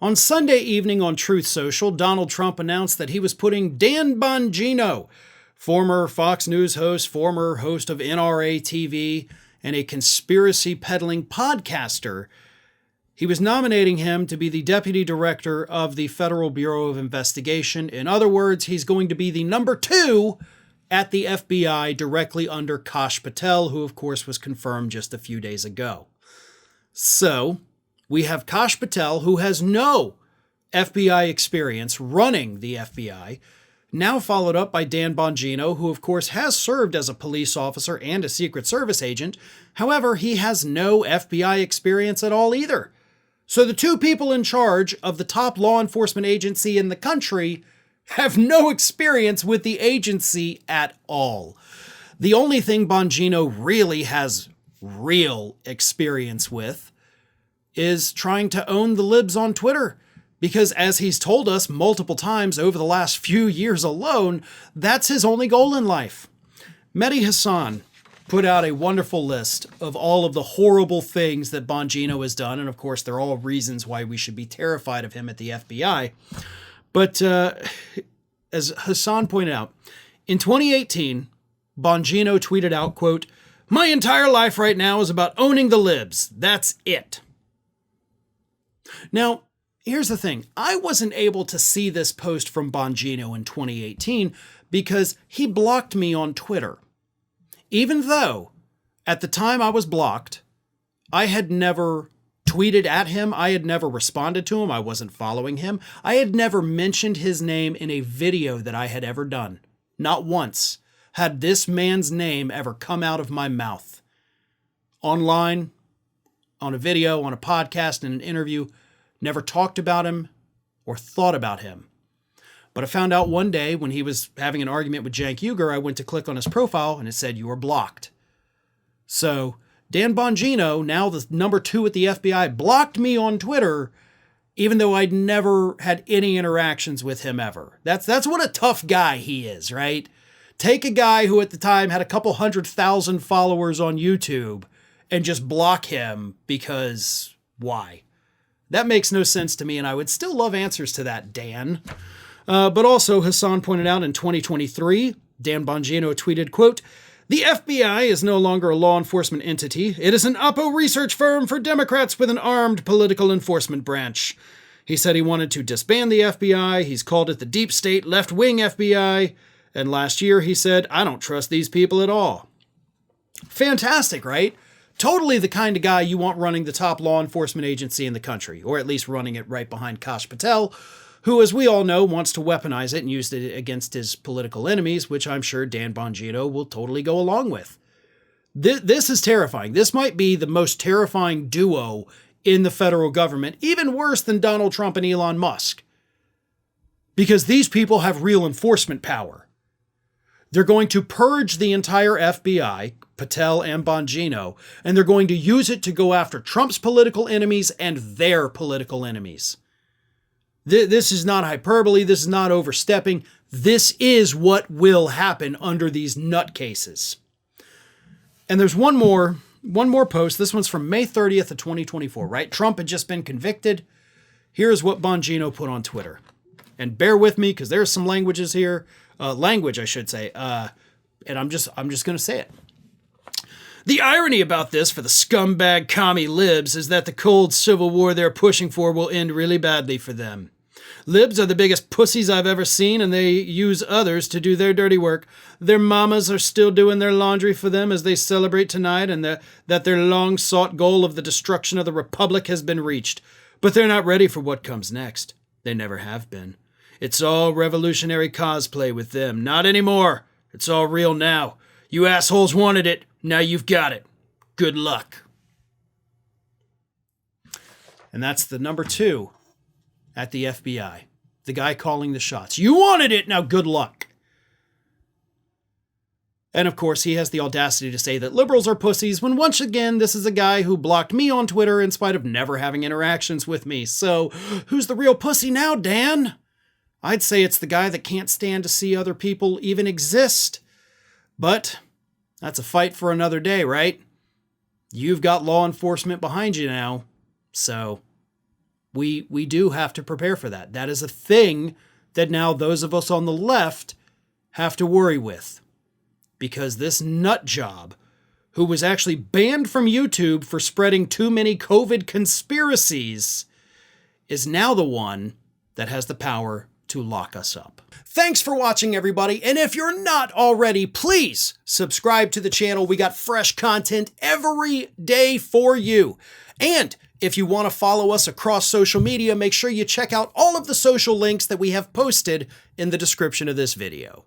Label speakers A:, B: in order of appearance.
A: On Sunday evening on Truth Social, Donald Trump announced that he was putting Dan Bongino, former Fox News host, former host of NRA TV, and a conspiracy peddling podcaster, he was nominating him to be the deputy director of the Federal Bureau of Investigation. In other words, he's going to be the number 2 at the FBI, directly under Kash Patel, who of course was confirmed just a few days ago. So we have Kash Patel, who has no FBI experience running the FBI, now followed up by Dan Bongino, who of course has served as a police officer and a Secret Service agent. However, he has no FBI experience at all either. So the 2 people in charge of the top law enforcement agency in the country have no experience with the agency at all. The only thing Bongino really has real experience with is trying to own the libs on Twitter. Because as he's told us multiple times over the last few years alone, that's his only goal in life. Mehdi Hasan put out a wonderful list of all of the horrible things that Bongino has done. And of course, they're all reasons why we should be terrified of him at the FBI. But as Hasan pointed out, in 2018, Bongino tweeted out, quote, "My entire life right now is about owning the libs. That's it." Now, here's the thing. I wasn't able to see this post from Bongino in 2018 because he blocked me on Twitter. Even though, at the time I was blocked, I had never tweeted at him, I had never responded to him, I wasn't following him, I had never mentioned his name in a video that I had ever done. Not once had this man's name ever come out of my mouth. Online, on a video, on a podcast, in an interview, never talked about him or thought about him. But I found out one day when he was having an argument with Cenk Uygur, I went to click on his profile and it said, "You are blocked." So Dan Bongino, now the number 2 at the FBI, blocked me on Twitter, even though I'd never had any interactions with him ever. That's what a tough guy he is, right? Take a guy who at the time had a couple 100,000 followers on YouTube and just block him because why? That makes no sense to me, and I would still love answers to that, Dan. But also, Hasan pointed out in 2023, Dan Bongino tweeted, quote, "The FBI is no longer a law enforcement entity. It is an Oppo research firm for Democrats with an armed political enforcement branch." He said he wanted to disband the FBI. He's called it the deep state left-wing FBI. And last year he said, "I don't trust these people at all." Fantastic, right? Totally the kind of guy you want running the top law enforcement agency in the country, or at least running it right behind Kash Patel, who, as we all know, wants to weaponize it and use it against his political enemies, which I'm sure Dan Bongino will totally go along with. This is terrifying. This might be the most terrifying duo in the federal government, even worse than Donald Trump and Elon Musk. Because these people have real enforcement power. They're going to purge the entire FBI, Patel and Bongino, and they're going to use it to go after Trump's political enemies and their political enemies. This is not hyperbole. This is not overstepping. This is what will happen under these nutcases. And there's one more post. This one's from May 30th of 2024, right? Trump had just been convicted. Here's what Bongino put on Twitter. And bear with me because there's some language, I should say. And I'm just going to say it. "The irony about this for the scumbag commie libs is that the cold civil war they're pushing for will end really badly for them. Libs are the biggest pussies I've ever seen, and they use others to do their dirty work. Their mamas are still doing their laundry for them as they celebrate tonight and that their long-sought goal of the destruction of the republic has been reached. But they're not ready for what comes next. They never have been. It's all revolutionary cosplay with them. Not anymore. It's all real now. You assholes wanted it. Now you've got it. Good luck." And that's the number 2 at the FBI. The guy calling the shots. You wanted it. Now good luck. And of course, he has the audacity to say that liberals are pussies when once again, this is a guy who blocked me on Twitter in spite of never having interactions with me. So who's the real pussy now, Dan? I'd say it's the guy that can't stand to see other people even exist. But that's a fight for another day, right? You've got law enforcement behind you now. So We do have to prepare for that. That is a thing that now those of us on the left have to worry with. Because this nut job, who was actually banned from YouTube for spreading too many COVID conspiracies, is now the one that has the power to lock us up. Thanks for watching, everybody. And if you're not already, please subscribe to the channel. We got fresh content every day for you. And if you want to follow us across social media, make sure you check out all of the social links that we have posted in the description of this video.